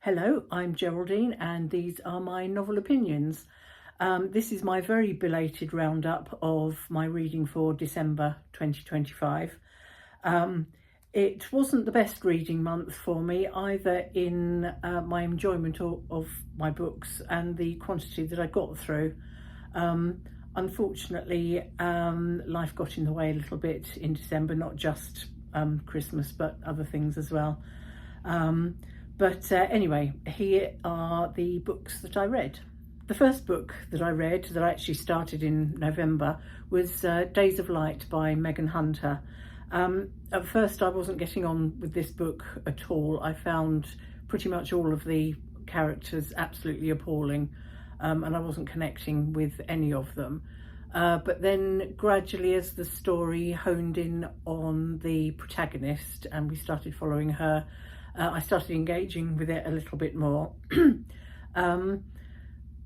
Hello, I'm Geraldine and these are my novel opinions. This is my very belated roundup of my reading for December 2025. It wasn't the best reading month for me, either in my enjoyment of my books and the quantity that I got through. Unfortunately, life got in the way a little bit in December, not just Christmas, but other things as well. But anyway, here are the books that I read. The first book that I read, that I actually started in November, was Days of Light by Megan Hunter. At first I wasn't getting on with this book at all. I found pretty much all of the characters absolutely appalling, and I wasn't connecting with any of them. But then gradually, as the story honed in on the protagonist and we started following her, I started engaging with it a little bit more.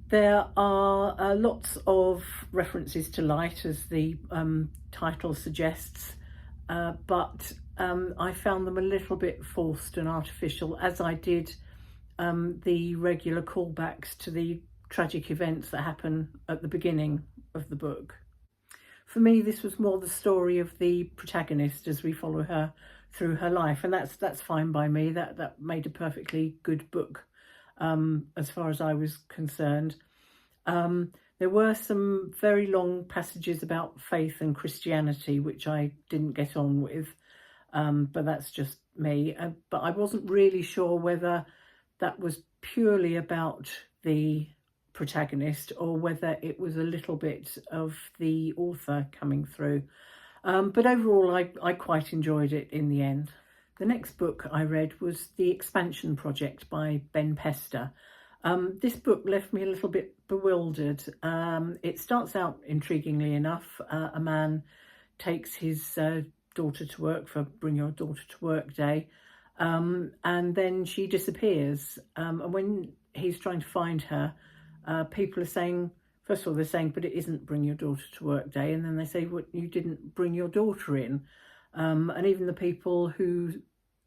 There are lots of references to light, as the title suggests, but I found them a little bit forced and artificial, as I did the regular callbacks to the tragic events that happen at the beginning of the book. For me, this was more the story of the protagonist as we follow her through her life, and that's fine by me. That made a perfectly good book as far as I was concerned. There were some very long passages about faith and Christianity which I didn't get on with, but that's just me. But I wasn't really sure whether that was purely about the protagonist or whether it was a little bit of the author coming through. But overall, I quite enjoyed it in the end. The next book I read was The Expansion Project by Pester. This book left me a little bit bewildered. It starts out intriguingly enough. A man takes his daughter to work for Bring Your Daughter to Work Day, and then she disappears. And when he's trying to find her, people are saying, first of all, they're saying, but it isn't Bring Your Daughter to Work Day. And then they say, well, you didn't bring your daughter in. And even the people who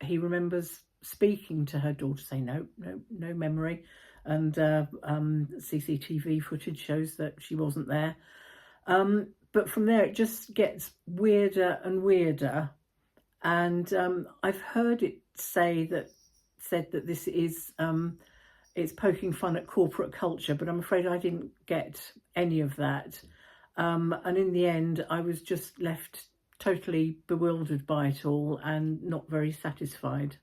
he remembers speaking to her daughter say, no memory. And CCTV footage shows that she wasn't there. But from there, it just gets weirder and weirder. And I've heard it said that this is... it's poking fun at corporate culture, but I'm afraid I didn't get any of that. And in the end, I was just left totally bewildered by it all and not very satisfied.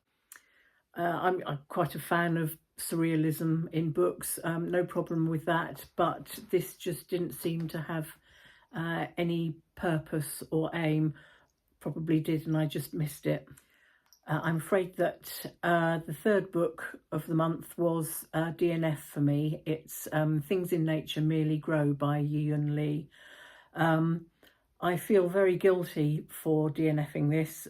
I'm quite a fan of surrealism in books, no problem with that, but this just didn't seem to have any purpose or aim. Probably did, and I just missed it. I'm afraid that the third book of the month was DNF for me. It's Things in Nature Merely Grow by Yiyun Li. I feel very guilty for DNFing this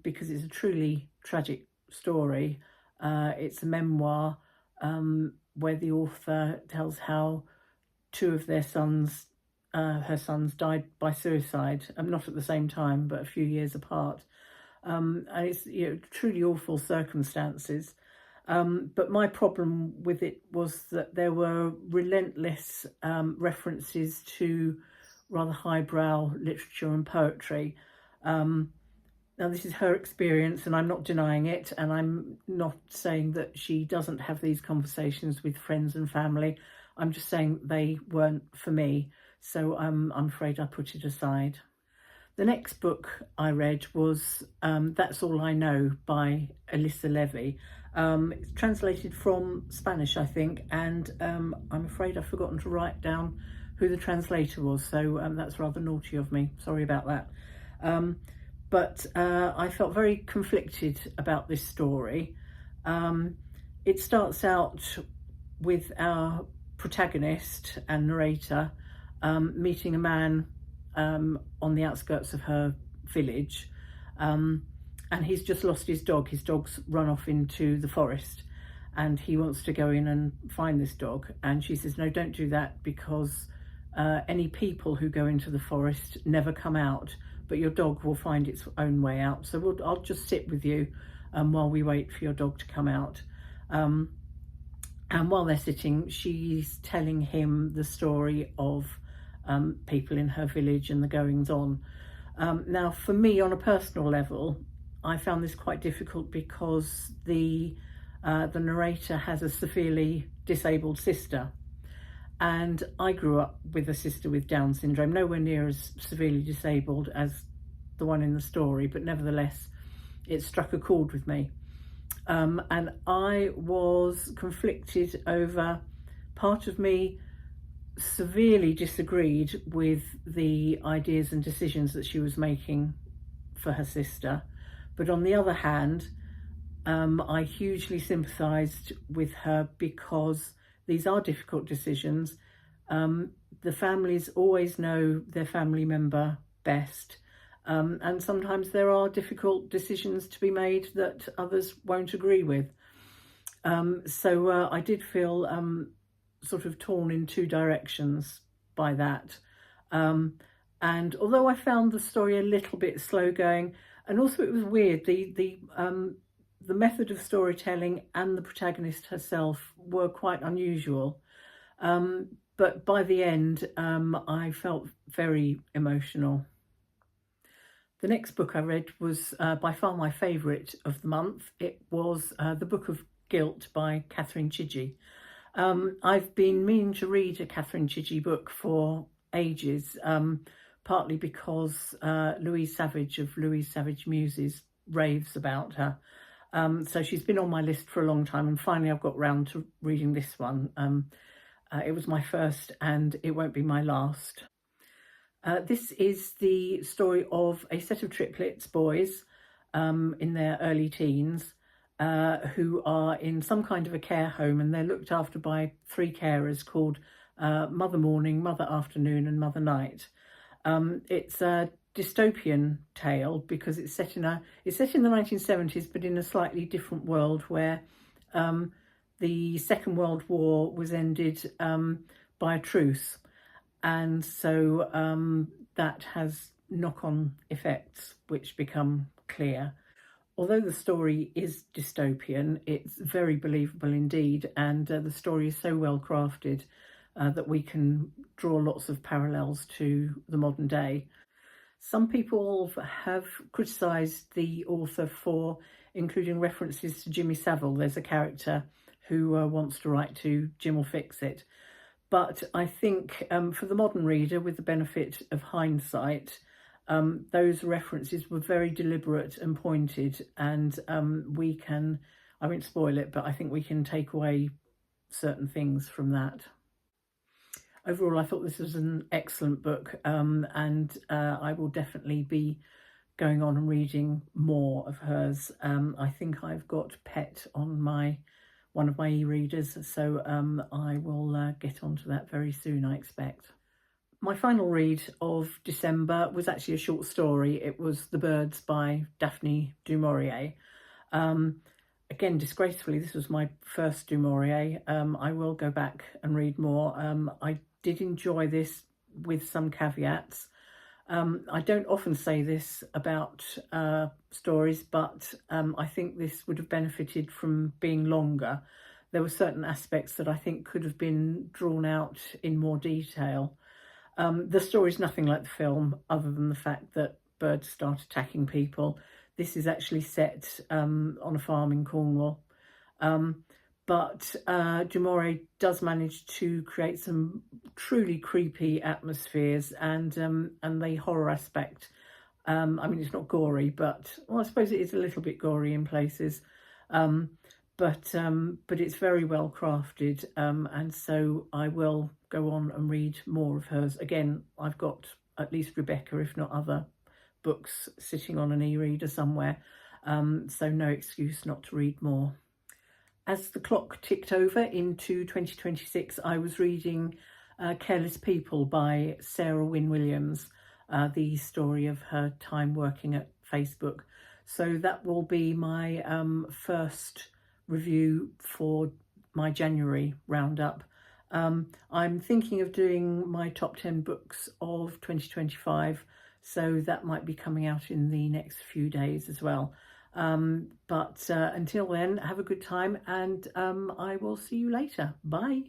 because it's a truly tragic story. It's a memoir where the author tells how two of their sons, her sons, died by suicide, not at the same time, but a few years apart. And it's truly awful circumstances. But my problem with it was that there were relentless references to rather highbrow literature and poetry. Now, this is her experience, and I'm not denying it, and I'm not saying that she doesn't have these conversations with friends and family. I'm just saying they weren't for me, so I'm afraid I put it aside. The next book I read was That's All I Know by Elisa Levi. It's translated from Spanish, I think, and I'm afraid I've forgotten to write down who the translator was, so that's rather naughty of me. Sorry about that. But I felt very conflicted about this story. It starts out with our protagonist and narrator meeting a man on the outskirts of her village, and he's just lost his dog. His dog's run off into the forest, and he wants to go in and find this dog. And she says, no, don't do that, because any people who go into the forest never come out, but your dog will find its own way out. So I'll just sit with you while we wait for your dog to come out. And while they're sitting, she's telling him the story of people in her village and the goings on. Now, for me, on a personal level, I found this quite difficult because the narrator has a severely disabled sister. And I grew up with a sister with Down syndrome, nowhere near as severely disabled as the one in the story, but nevertheless, it struck a chord with me. And I was conflicted over, part of me severely disagreed with the ideas and decisions that she was making for her sister. But on the other hand, I hugely sympathised with her because these are difficult decisions. The families always know their family member best. And sometimes there are difficult decisions to be made that others won't agree with. So I did feel sort of torn in two directions by that. And although I found the story a little bit slow going, and also it was weird, the method of storytelling and the protagonist herself were quite unusual. But by the end, I felt very emotional. The next book I read was by far my favourite of the month. It was The Book of Guilt by Chidgey. I've been meaning to read a Chidgey book for ages, partly because Louise Savidge of Louise Savidge Muses raves about her. So she's been on my list for a long time, and finally I've got round to reading this one. It was my first and it won't be my last. This is the story of a set of triplets, boys, in their early teens, who are in some kind of a care home, and they're looked after by three carers called Mother Morning, Mother Afternoon and Mother Night. It's a dystopian tale because it's set in the 1970s, but in a slightly different world where the Second World War was ended by a truce. And so that has knock-on effects which become clear. Although the story is dystopian, it's very believable indeed, and the story is so well crafted that we can draw lots of parallels to the modern day. Some people have criticised the author for including references to Jimmy Savile. There's a character who wants to write to Jim will fix it. But I think for the modern reader, with the benefit of hindsight, those references were very deliberate and pointed, and we can, I won't spoil it, but I think we can take away certain things from that. Overall, I thought this was an excellent book, and I will definitely be going on and reading more of hers. I think I've got Pet on one of my e-readers, so I will get onto that very soon, I expect. My final read of December was actually a short story. It was The Birds by Daphne du Maurier. Again, disgracefully, this was my first du Maurier. I will go back and read more. I did enjoy this with some caveats. I don't often say this about stories, but I think this would have benefited from being longer. There were certain aspects that I think could have been drawn out in more detail. The story is nothing like the film, other than the fact that birds start attacking people. This is actually set on a farm in Cornwall. But du Maurier does manage to create some truly creepy atmospheres and the horror aspect. I mean, it's not gory, but well, I suppose it is a little bit gory in places. But it's very well crafted, and so I will go on and read more of hers. Again, I've got at least Rebecca, if not other books, sitting on an e-reader somewhere, so no excuse not to read more. As the clock ticked over into 2026, I was reading Careless People by Sarah Wynn-Williams, the story of her time working at Facebook. So that will be my first review for my January roundup. I'm thinking of doing my top 10 books of 2025, so that might be coming out in the next few days as well. But until then, have a good time, and I will see you later. Bye.